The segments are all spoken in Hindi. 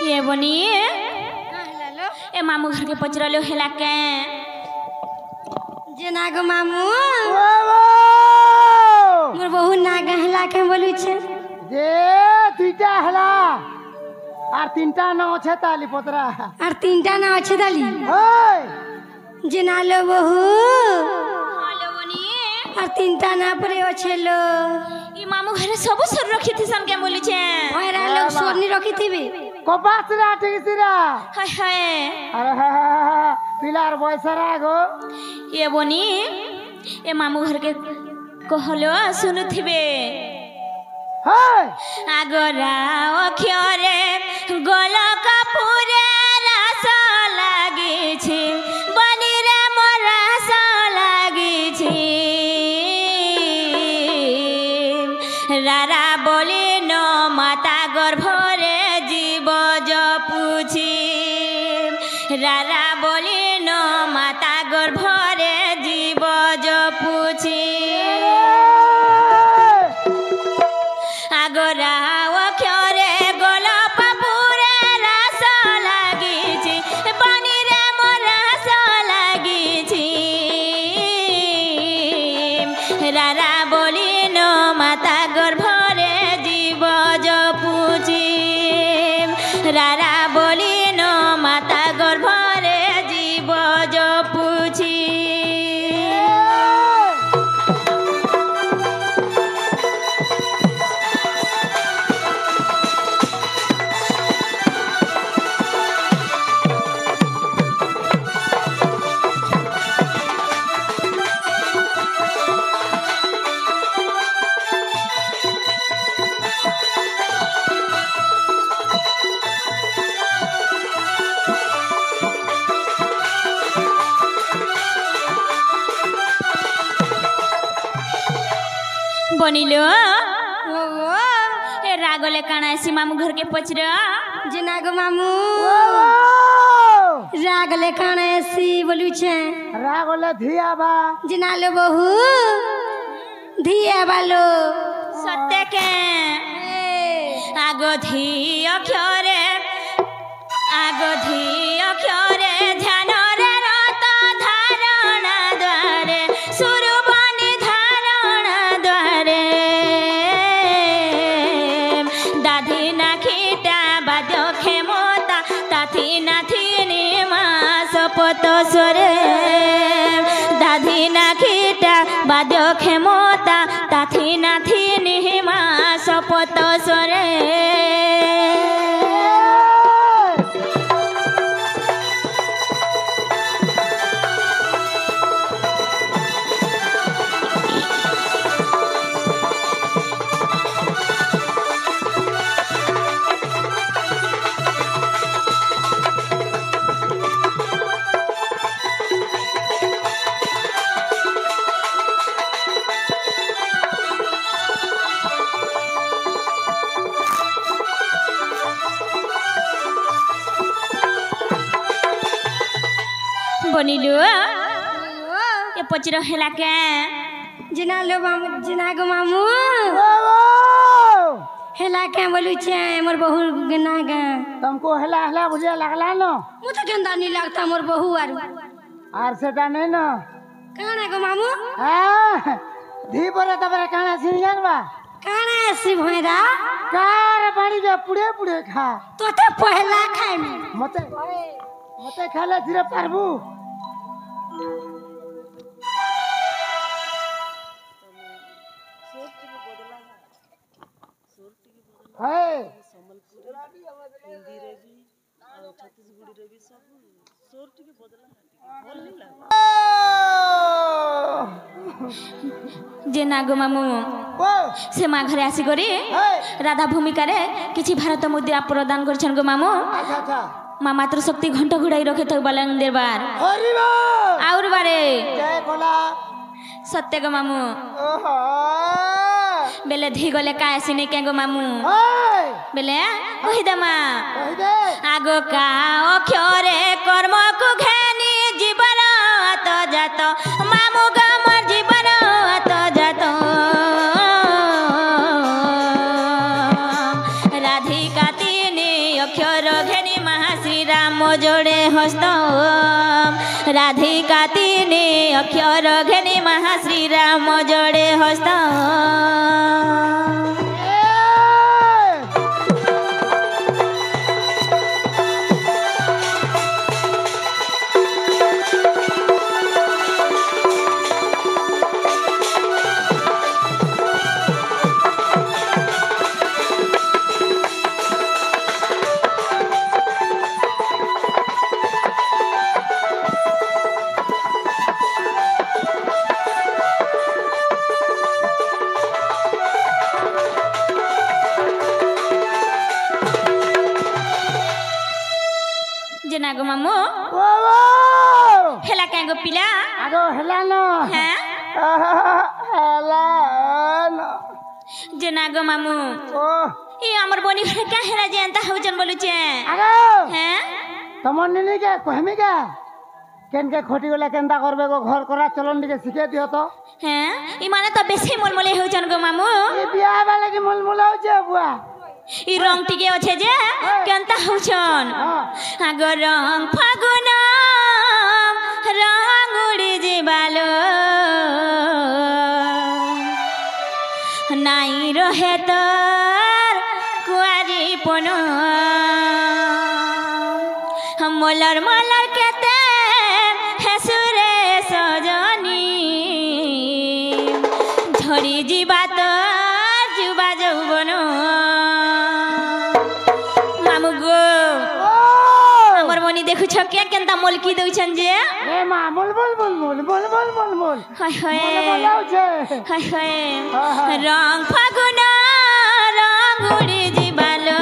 ये बनी ए मामू घर के पचरलो हेला के जे नाग मामू मोर बहु नाग हेला के बोलू छे जे दुईटा हेला আর তিনটা না আছে তালি পতরা আর তিনটা না আছে তালি ওই যে নালো বহু हेलो बनी আর তিনটা না পরে অছেলো ई मामू घर सब सर रखी थी सन के बोली छे ওরা লোক সোনি রাখি থিবে কপাসরা টিকসিরা हाय हाय আরে পিলার বয়সরা গো ये बनी ए मामू घर के कहलो सुनु थिबे হই আগরা অক্ষরে গল কাপুরে রাস লাগিছে বনিরে মোর রাস লাগিছে রারা বলি ন মাতা গর্ভরে জীব জপুছি রারা বলি ন মাতা গর্ভরে জীব জপুছি আগরা অক্ষরে গল পাপুরে রাস লাগিছি বনিরে মোর রাস লাগিছি রারা বলি ন মাতা গর্ভরে জীব জপুছি রারা বলি ন মাতা গর্ভরে জীব জপুছি बनिलो ए रागले काना ऐसी मामू घर के पचरा যে নাগ মামু রাগলে কানে এসি বলু ছে রাগলে ধিয়াবা যে নালো বহু ধিয়া বালো सत्य के आगधी अक्षरे ध्यान रे रत धारणा द्वारे सुरबनी धारणा द्वारे दाधी नाखीटा बाद्य क्षमता ताथी नाथी मास पत स्वरे दाधी नाखीटा बाद्य क्षमता ताथी नाथी मास पत स्वरे बनिलु ये पचर हेला के যে নালো মামু যে নাগ মামু হেলা কে বলু ছে মোর বহু নাগ तुमको हेला हेला बुझिया लागला न মু তো কেন্দা নি লাগতা মোর বহু আর সেটা নেই ন কানা গো মামু ধি পরে তারপরে কানা সিন জানবা কানা এসি ভয়রা কার পানি যে পুড়ে পুড়ে খা তোতে পহলা খাইমি মতে মতে খালে ধীরে পারবু হ্যাঁ जे नागो मामू से माँ घरे आसी करी राधा भूमिका रे किछि भारत मुद्रा प्रदान करछन गो मामू আচ্ছা আচ্ছা माँ मातृशक्ति घंटा घुड़ाई रखे तो बलन देरबार হরি বল और बारे জয় কোলা सत्य गो मामू ওহো बेले धी गले का आसीने के गो मामू ওই बेले कहि दमा কই দে आगो का अक्षरे कर्म को घेनी जीवन तो जात मामू गमर जीवन तो जात राधिका तीन अक्षर घे जोड़े हस्त राधिका तीने अक्षर घेनी महाश्री राम जोड़े हस्त जेनागो मामू ओ हेला कांगो पिला आगो हेला न हैं हेला न जेनागो मामू ओ ई हमर बनी घरे का हेला जानता हो जन बोलु छे आगो हैं तमन निनी के कहमी के केन के खोटी गला केनता करबे गो घर करा चलन दिके सिखे दियो तो हैं ई माने तो बेसी मोलमोले हो जन गो मामू ई बियाह वाला के मोलमोला हो जे बुआ ई रंग टिके আছে যে কেনতা হউছন আগো রং ফাগুন রং উড়ি যাবালো নাই রহে তোর কুয়ারি পন মলর মলর কেতে হেসুরে সজনী ঝড়ি ଯିବା তোর যুবা যৌবন देखु छकिया केनता मोलकी दउछन जे ए मा मोल मोल मोल मोल मोल मोल मोल मोल हाय हाय मोलाउ छे हाय हाय रंग फागुन रंग उड़ी जिबालो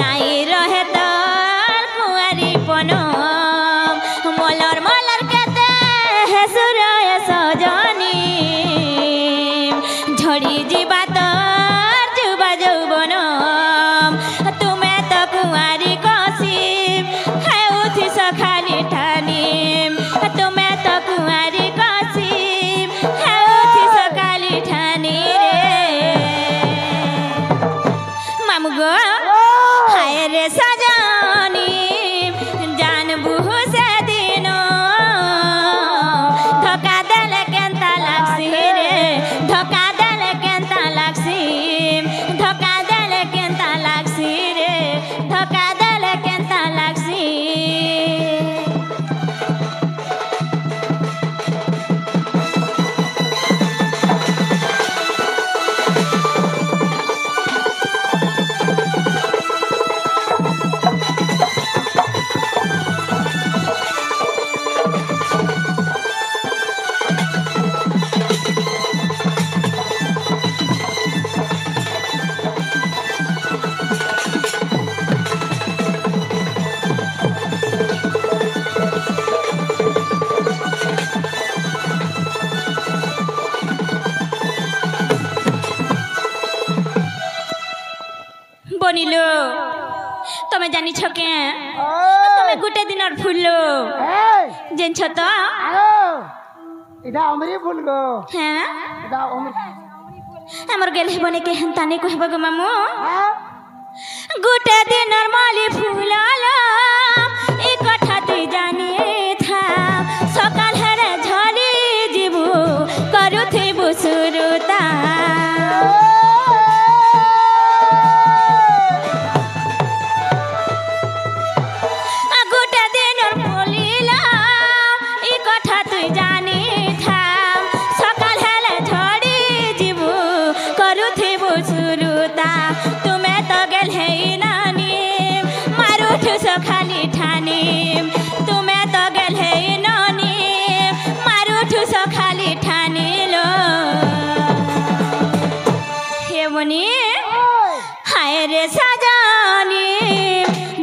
नाई रहे तोर कुआरी पन मलर मलर केते हेसुरय सजनी झड़ी जिबा तोर जुबा যৌবন तुमे तो कुआरी खाली ठानी तुम्हें तो कुंवारी कासिम है उठी सकाली ठानी रे मामू गो हाय रे सजानी जान बुहु से दिनो धोखा देल केनता लागसी रे धोखा देल केनता लागसी धोखा देल केनता लागसी रे धोखा देल केनता लागसी बनिलो तमे जानी छ के तमे गुटे दिनर फुललो ए जेन छ त आगो इडा अमरी फूल गो हैं इडा अमरी हमर गेल बने के हंता ने कहबो गो मामू हां गुटे दिनर माली फुलालो ए कथा तुई जानी था सकाल हरे झली जीबू करू थेबु सुरुता खाली ठानी तुम्हें तो गल है नानी मारू ठुस खाली ठानी लो हे बनी हाय रे सजानी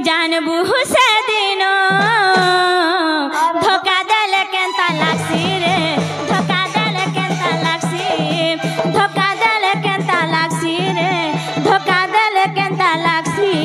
जान बुहु से दिनो धोखा देल केनता लागसी रे धोखा देल केनता लागसी धोखा देल केनता लागसी रे धोखा देल केनता लागसी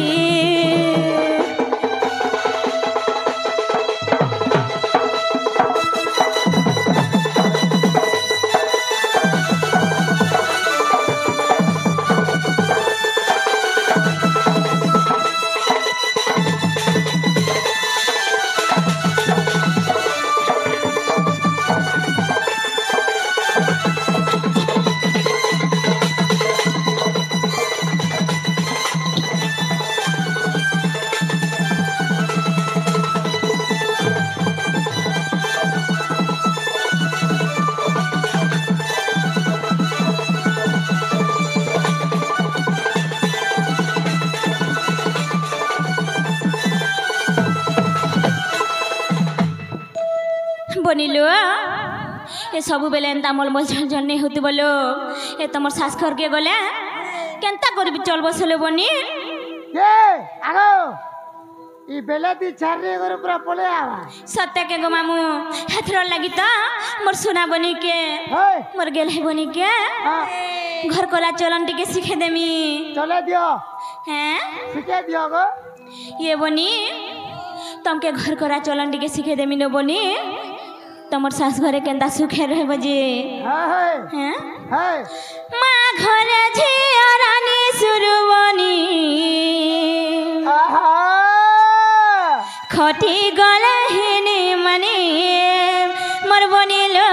বনিলো এ সবু বেলে এন্তা মোল মোল ঝন নেই হতে বলো এ তোমার শাস ঘরকে গলে কেনতা করবি চলব চলে বনি কে আগো ই বেলাতি ছাড়ে করে পুরা পলে আবা সত্য কে গো মামু হাথর লাগি তো মোর সোনা বনি কে হেই মোর গেলে বনি কে হ্যাঁ ঘর কলা চলন টিকে শিখে দেমি চলে দিও হ্যাঁ শিখে দিও গো ये बनी तुमके घर करा चलन टिके शिखे देमी नो बनी तमर सास घरे केंदा सुखे रहे बजे হ্যাঁ हैं হ্যাঁ माँ घरे झिया रानी सुरवनी আহা खटी गले हिनी मनी मोर बनी लो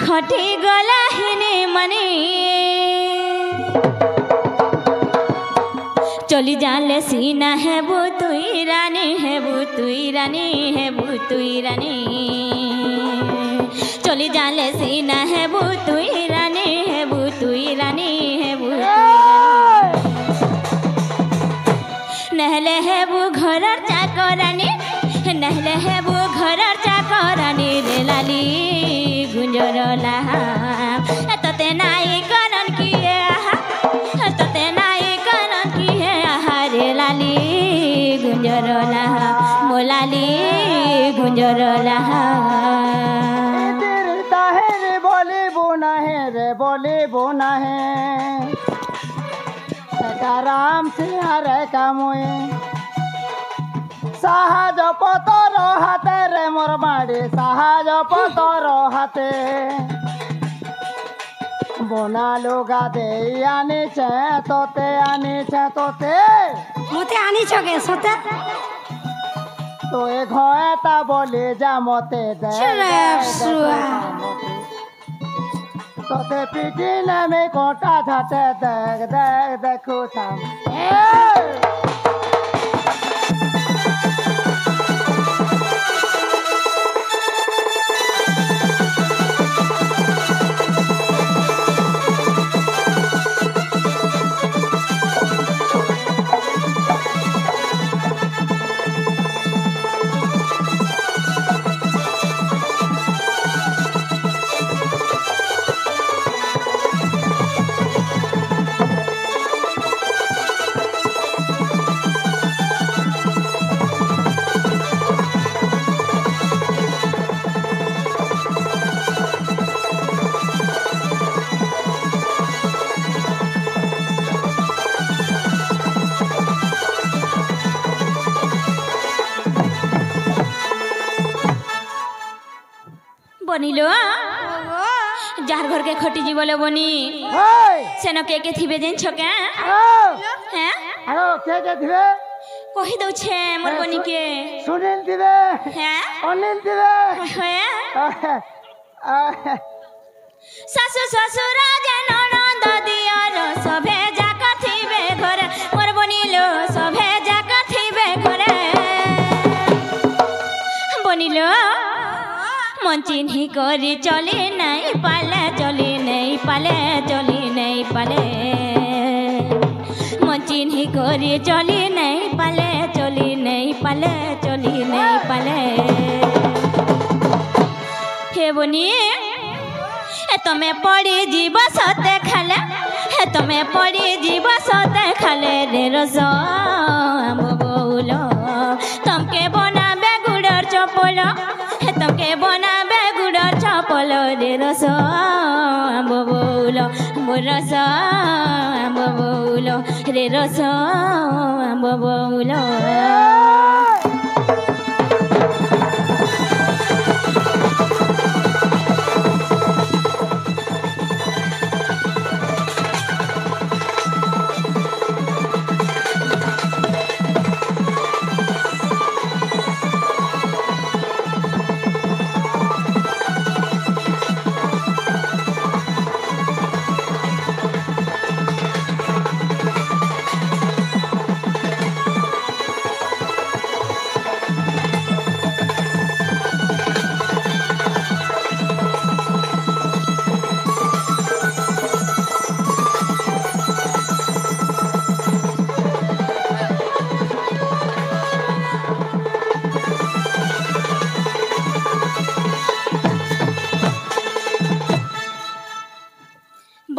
खटी गले हिनी मनी चली जाले सीना है वो तुई रानी है वो तुई रानी है वो तुई रानी चली जाले सीना है वो तुई रानी है वो तुई रानी है वो नहले है वो घर चाकरानी नहले है वो घर चाकरानी रे लाली गुंजर लाहा तते नाई करन किए तते नाई करन किए रे लाली गुंजर लाहा मोलाली गुंजर लाहा तेरे ताहे रे बोले बोना है रे बोले बोना है राम से हरे कामुए साहज पतर हाथे रे मोर बाड़ी साहज पतर हाथे बोना लोगा दे आनिছে তোতে মতে আনিছ কে সতে তো এ ঘয়টা বলে যা মতে দে তোতে পিটি নামে কোটা ঝাটে দেখ দেখ দেখো থাম बनिलो जार घर के खटी जी बोले बनी सेनो के थिबे जेन छके हैं আরো কে দিবে कही दउ छे मोर बनी के সুনীল দিবে हैं অনিল দিবে हैं सासु ससुर जे ननद दियर सभे जाक थिबे घरे मोर बनिलो सभे जाक थिबे घरे बनिलो मन चिन्ही करी चली नहीं पाले चली नहीं पाले चली नहीं पाले मन चिन्ही करी चली नहीं पाले चली नहीं पाले चली नहीं पाले हे बनी ए तुम्हें पड़ी जीव सते खाले हे तुम्हें पड़ी जीव सते खाले रे रसो बोलो तुमके बनाबे गुड़र चपलो हे तुमके बनाबे गुड़र चपलो रे रसो बोलो मोर रसो बोलो रे रसो बोलो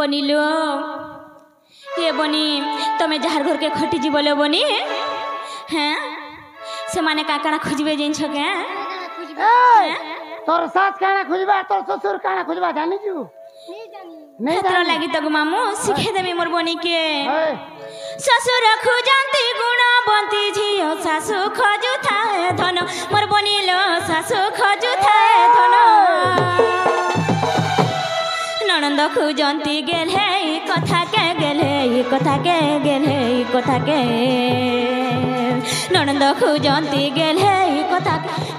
बनिलो ये बनी तमें जहार घर के खटी जी बोलो बनी हैं से माने का काना खोजबे जिन छके तोर सास काना खोजबा तोर ससुर काना खोजबा जानी जू नहीं खतरा जानी लगी तक मामू सिखे देबे मोर बनी के ससुर खोजंती गुणवंती झियो सासु खोजु थाए धन मोर बनिलो सासु खोजु थाए धन ननंद खोजंती गेल है ई कथा के गेल है ई कथा के गेल है ई कथा के ननंद खोजंती गेल है ई कथा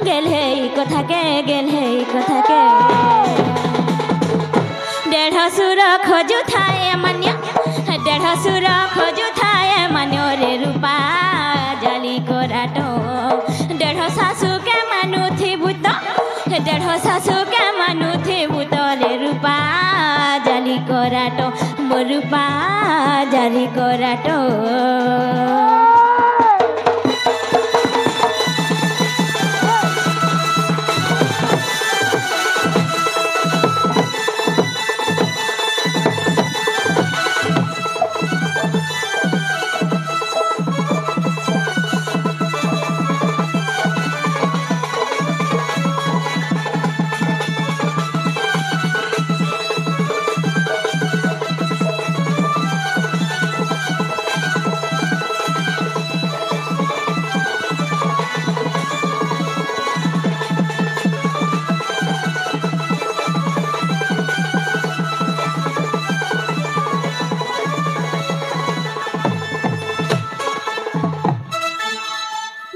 गेल है ई कथा के गेल है ई कथा के डेढ़ सुर खोजु थाए मान्य डेढ़ सुर खोजु थाए मान्य रे रूपा जाली कोराटो डेढ़ सासु के मानु थी भूत डेढ़ सासु के मानु थी भूत रे रूपा जाली कोराटो मो रूपा जाली कोराटो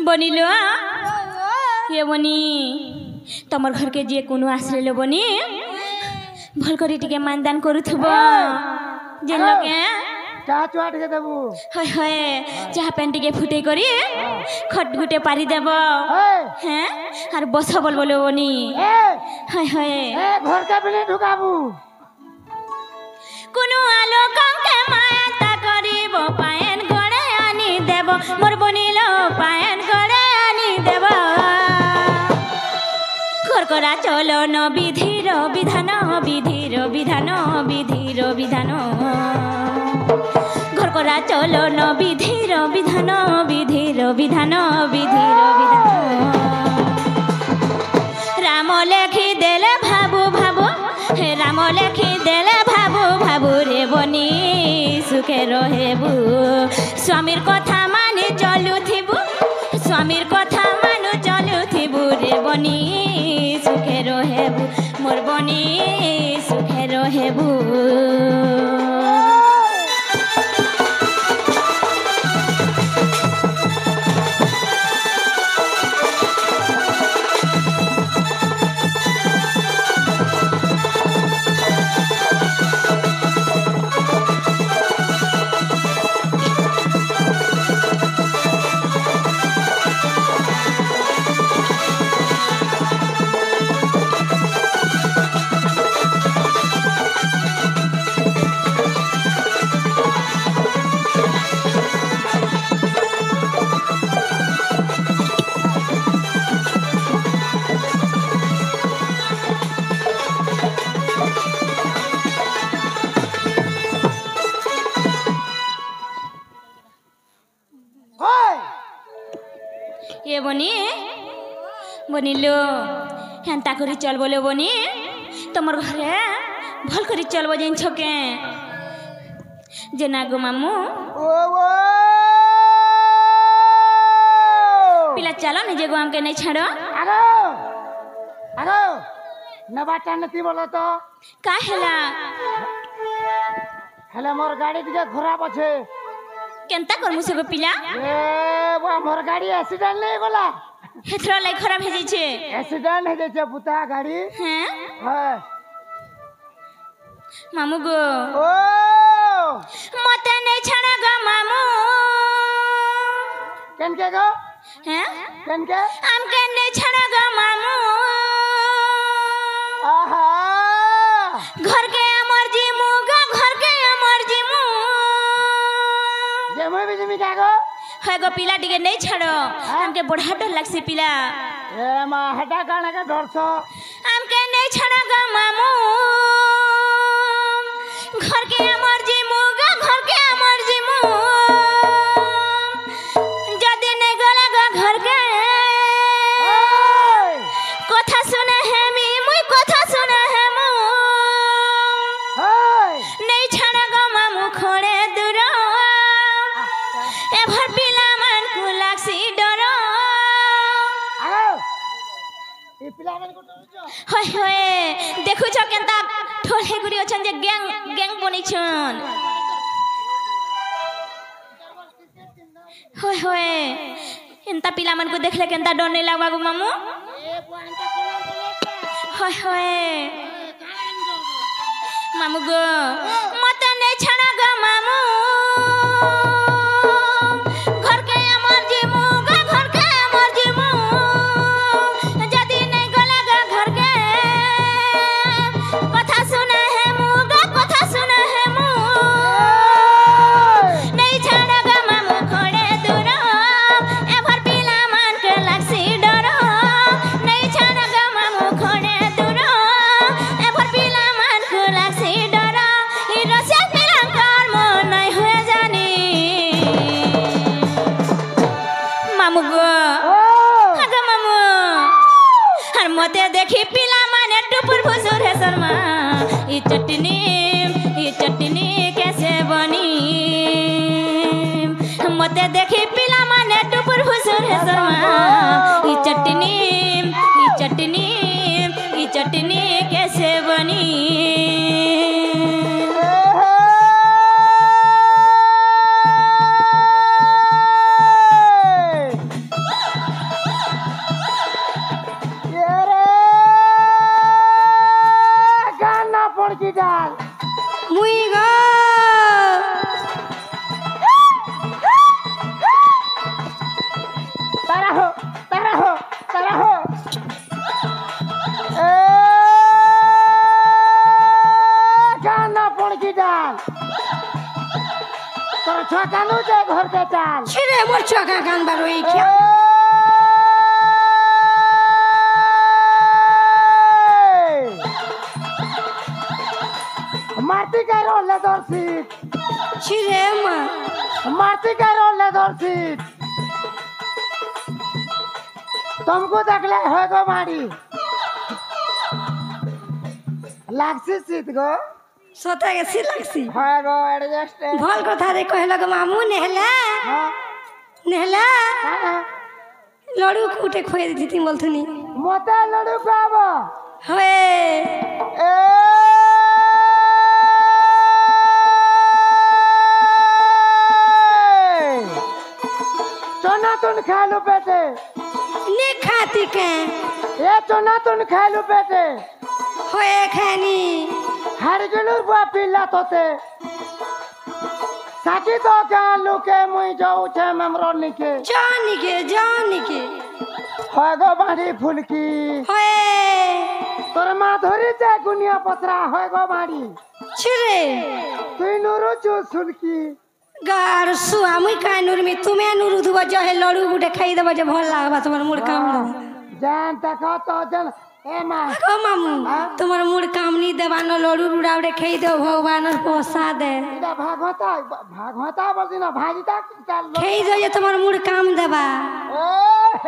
बनिलो ये बनी तमर घर के जे कोनो आश्रय बनी भल करी टिके मानदान करूथबो जेन लगे चाह चुआट के देबू हाय हाय चाह पेन टिके फुटे करी खट गुटे पारी देबो हैं आर बस बोल बोलो बनी हाय हाय घर के बिने ढुकाबू कोनो आलो कम के माता करिबो पायन गड़े आनी देबो मोर बनिलो पायन गड़े आनी देबो करकरा चलो न विधिर विधान विधिर विधान विधिर विधान घरकरा चलो न विधिर विधान विधिर विधान विधिर विधान राम लेखी देले भाबू भाबू हे राम लेखी देले भाबू भाबू रे बनी सुखे रहेबू स्वामीर कथा मानि चलुथिबू स्वामीर कथा मानु चलुथिबू रे बनी सुखे रहेबू मोर बनी सुखे रहेबू ये बनी बनिलो हेंता करी चल बोले बनी तमर घरे भल करी चलबो जेन छके जेना गो मामू पिला चलो ने जे गो हमके नहीं छाड़ो आगो आगो नबाटा नती बोलो तो का हेला हेले मोर गाड़ी दिके खराब আছে केनता करमु से गो पिला ए वो मोर गाड़ी एक्सीडेंट नहीं बोला हेथरा लाई खराब हे जाई छे एक्सीडेंट हे जाई छे पुता गाड़ी हैं हां मामू गो ओ मते नहीं छाड़ा गो मामू केन के गो हैं केन के हमके नहीं छाड़ा गो मामू आहा घर के अमर जी मुगा घर के अमर जी मु जे मैं भी जिमी का गो है गो पिला टिके नहीं छाड़ो हमके बड़ा डर लागसी पिला ए मा हटा काने के डर छो हमके नहीं छाड़ा गो मामू घर के अमर जी मुगा घर के अमर जी मु जदी नहीं गला घर के कथा सुने है मुई कथा सुने है मु नहीं छाड़ा गो मामू खोड़े दूर एभर पिला मन को लागसी डर होय होय देखु छ केनता ठोले गुरी अछन जे गैंग गैंग बनी छन होय होय एनता पिला मन को देखले केनता डर नहीं लागबा गो मामू होय होय मामू गो मते नहीं छाड़ा गो मामू घर के अमर जी मु घर के अमर जी मु जदी नहीं गला घर के कथा सुने है मु कथा सुने है मु नहीं छाड़ा गो मामू खोड़े दूर एभर पिला मन के लागसी डर नहीं छाड़ा गो मामू खोड़े दूर एभर पिला मन को लागसी डर ई रसिया निरंकार मन नहीं हुए जानी मामू गो आगे मामू हर मते देखी पिला माने टुपुर फुसुर है शर्मा ई चटनी कैसे बनी मते देखी पिला माने टुपुर फुसुर है शर्मा ई चटनी कैसे बनी गाना पड़ की डाल मुई गो तारा हो गाना पड़ की डाल तोर छकानु जे घर के चाल छिरे मोर चका कान बारोई क्या माटी का रोल लेदर सीट छिरे मा माटी का रोल लेदर सीट तुमको देखले हो गो माड़ी लागसी सीट गो सता के सिलक्सी हो गो एडजस्ट भल कथा रे कहला गो मामू नेहला लड़ू कूटे खोए दी बोलथुनी मोता लड़ू को आबो हवे ए चना तुन खा लो बेटे ने खाती के ये चना तुन खा लो बेटे होए खानी हर गलुर बुआ पिल्ला तोते साकी तो गान लुके मुई जाऊ छे मेमरो निके जानी के होय गो बाड़ी फुलकी होए तोर माधुरी जे गुनिया पतरा होय गो बाड़ी छिरे तुई नुरु चु सुलकी गार सुआ मुई कानूर में तुम्हें नुरु दुबा जो है लड़ू गुटे खाई देबा जे भल लागबा तोर मुड़ काम जान तक तो जन ए मां को मामू तुम्हार मुड़ काम नहीं देबा न लड़ू रुड़ावड़े खाई दे भगवान पोसा दे इदा भागवता बदिना भाजिता चल खाई दे जे तुम्हार मुड़ काम देबा ए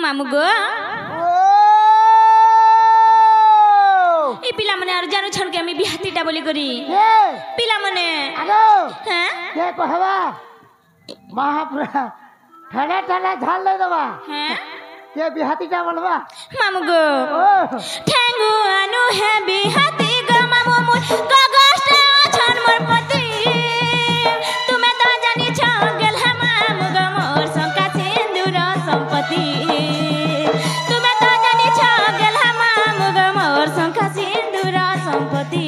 मामू गो ए पिला मने और जानू छन के আমি বিহাতিটা বলি করি ये পিলা মনে आगो হ্যাঁ ये कहवा महापुरा ठड़ा ठड़ा झाल ले दबा হ্যাঁ ये बिहातीटा बोलबा मामू गो ओ ठेंगु आनु है बिहाती गो मामू মুই কাগজটা ছন মোর পতি তুমি তো জানিছ গেল মামু গো মোর শঙ্কা সিন্দুর সম্পত্তি তুমি তো জানিছ গেল মামু গো মোর শঙ্কা সিন্দুর সম্পত্তি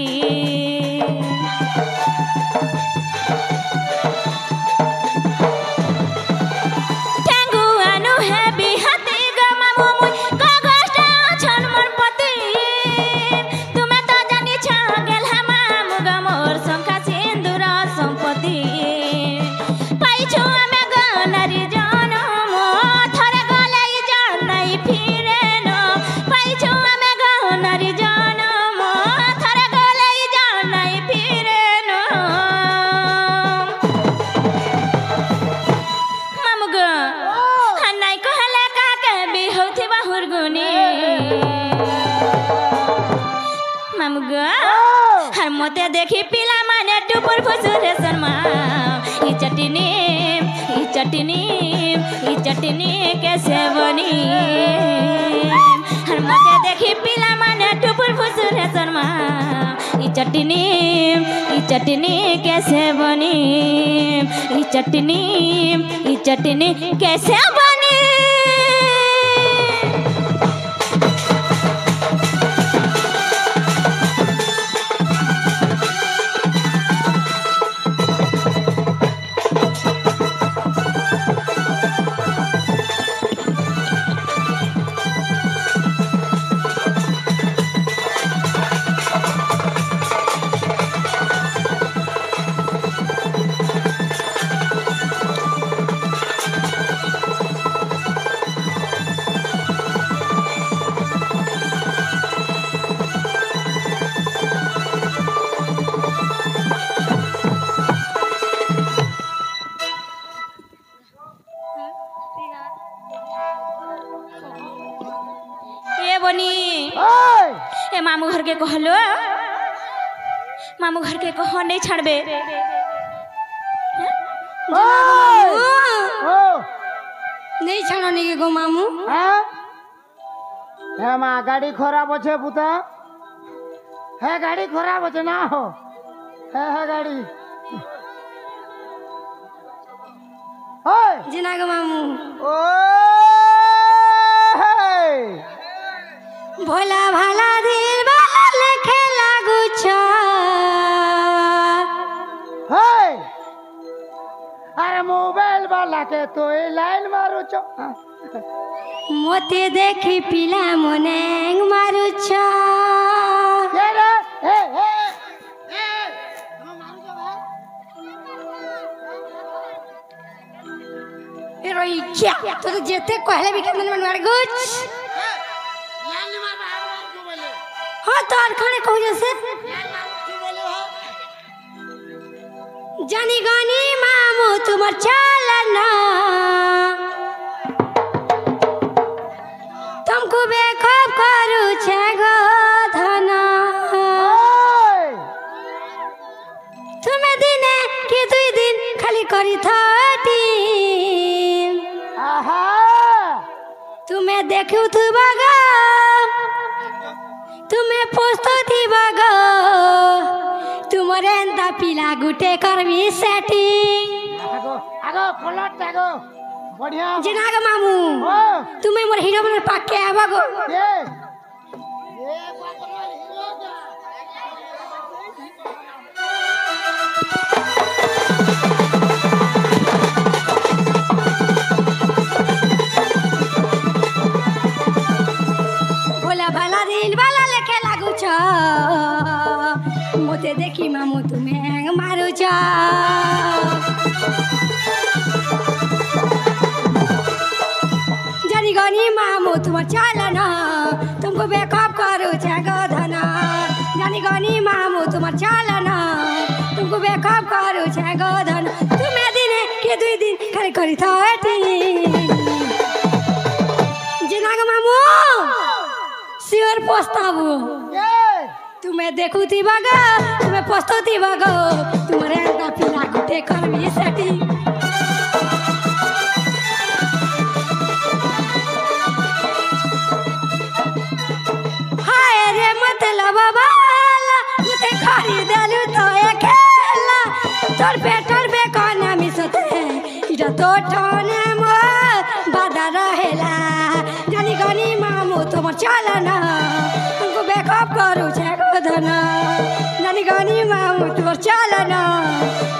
मते देखी पिला माने टुपुर फुसुरे शर्मा ई चटनी कैसे बनी हर मते देखी पिला माने टुपुर फुसुरे शर्मा ई चटनी कैसे बनी ई चटनी कैसे बनी मामू घर के कहलो मामू घर के कहो नहीं छाड़बे नहीं छाड़नी के गो मामू है माँ गाड़ी खराब अच्छे पुता है गाड़ी खराब अच्छे ना हो है गाड़ी जिना गो मामू ओ भोला भाला दिल वाला लेखे लागू छा अरे मोबाइल वाला के तो लाइन मारू छो मोते देखी पिला मोनेंग मारू छा क्या तो जेते कहले भी केंद्र में मार गुछ हाँ तो और खाने कहू जैसे जानी गानी मामू तुम्हार चालना तुमको बेखौफ करू छे गो धना तुम्हें दिने कि दुई दिन खाली करी थाटी तुम्हें देखू तू बगा तुम्हें पोस्तो थी बगो तुम्हारे अंदा पिला गुटे कर भी सेटिंग आगो पलट जागो बढ़िया जिना गो मामू तुम्हें मोर हीरो बन पाक के आबगो ये मोते देखी मामू तुम्हें मारू छा जानी गानी मामू तुम चालना तुमको बेखौफ करू छे गो धना जानी गानी मामू तुम चालना तुमको बेखौफ करू छे गो धना तुम्हें दिने के दुई दिन खाली करी थाटी जिना गो मामू सिर पोस्ताबू तुम्हें देखू थी बगो तुम्हें पोस्तो थी बगो तुम्हारे अंदर पिला गुटे कर भी सेटी हाय रे मतलब बाला मुझे खरीदेलु तो एकेला तोर पेटर बेकन मिसते इटा तो ठने मो बाधा रहेला जानी गनी मामु तोमर चलन तुमको बेकअप करू छे गोधन जानी गनी मामु तोमर चलन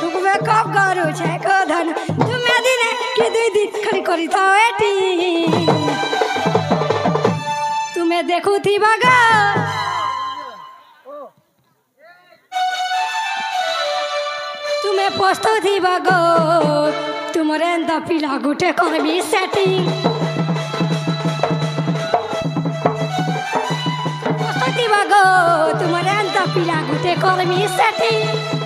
तुमको बेकअप करू छे गोधन तुमे दिने के दुई दिन खरी करी तो एटी तुमे देखु थी बगा तुम्हें पोस्तो थी बगो तुमरे अंदा पिला गुटे करबी सेटिंग पोस्तो थी बगो तुमरे अंदा पिला गुटे करबी सेटिंग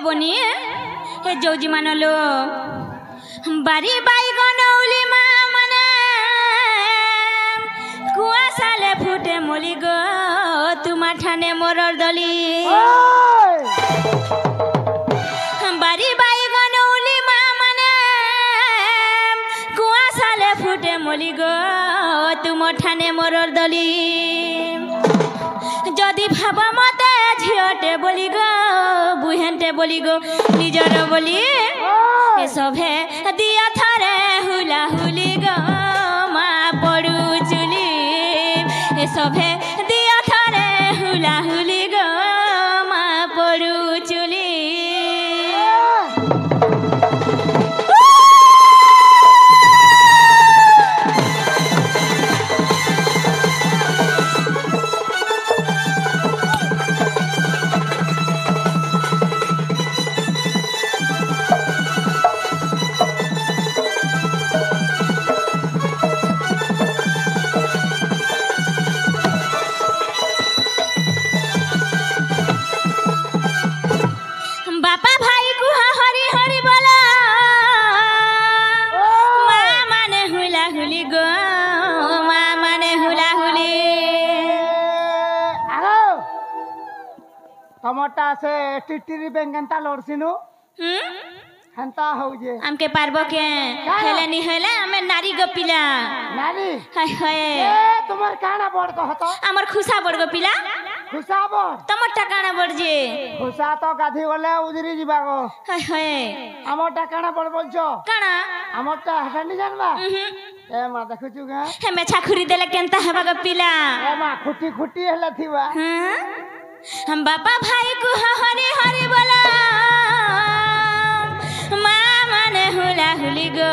বনি হে যৌজি মানলো বাড়ি বাইগন উলি মা মানে কুয়া সালে ফুটে মলি গো তোমার ঠানে মোরর দলি বাড়ি বাইগন উলি মা মানে কুয়া সালে ফুটে মলি গো তোমার ঠানে মোরর দলি যদি ভাব মতে ঝিওটে বলি গো বুহেনটে বলি গো নিজর বলি এসবে দিয়া থরে হুলা হুলি গো মা পড়ু চুলি এসবে দিয়া থরে হুলা হুলি গো মা পড়ু চুলি तमटा से टिटिरी बेंगनता लड़सिनु हंता हो जे हमके पारबो के हेले नी हेले हमें नारी गपिला नारी हाय हाय ए तुमर काना बड़ कहतो हमर खुसा बड़ गपिला खुसा बड़ तमटा काना बड़ जे खुसा तो गाधी गले उजरी जिबा गो हाय हाय हमरटा काना बड़ बोलछो काना हमरटा हटानी जानबा ए मा देखुछु गा हमें छाखुरी देले केनता हेबा गपिला ए मा खुटी खुटी हेला थिबा हां हम बापा भाई को हरी हरी बोला माँ माने हुला हुली गो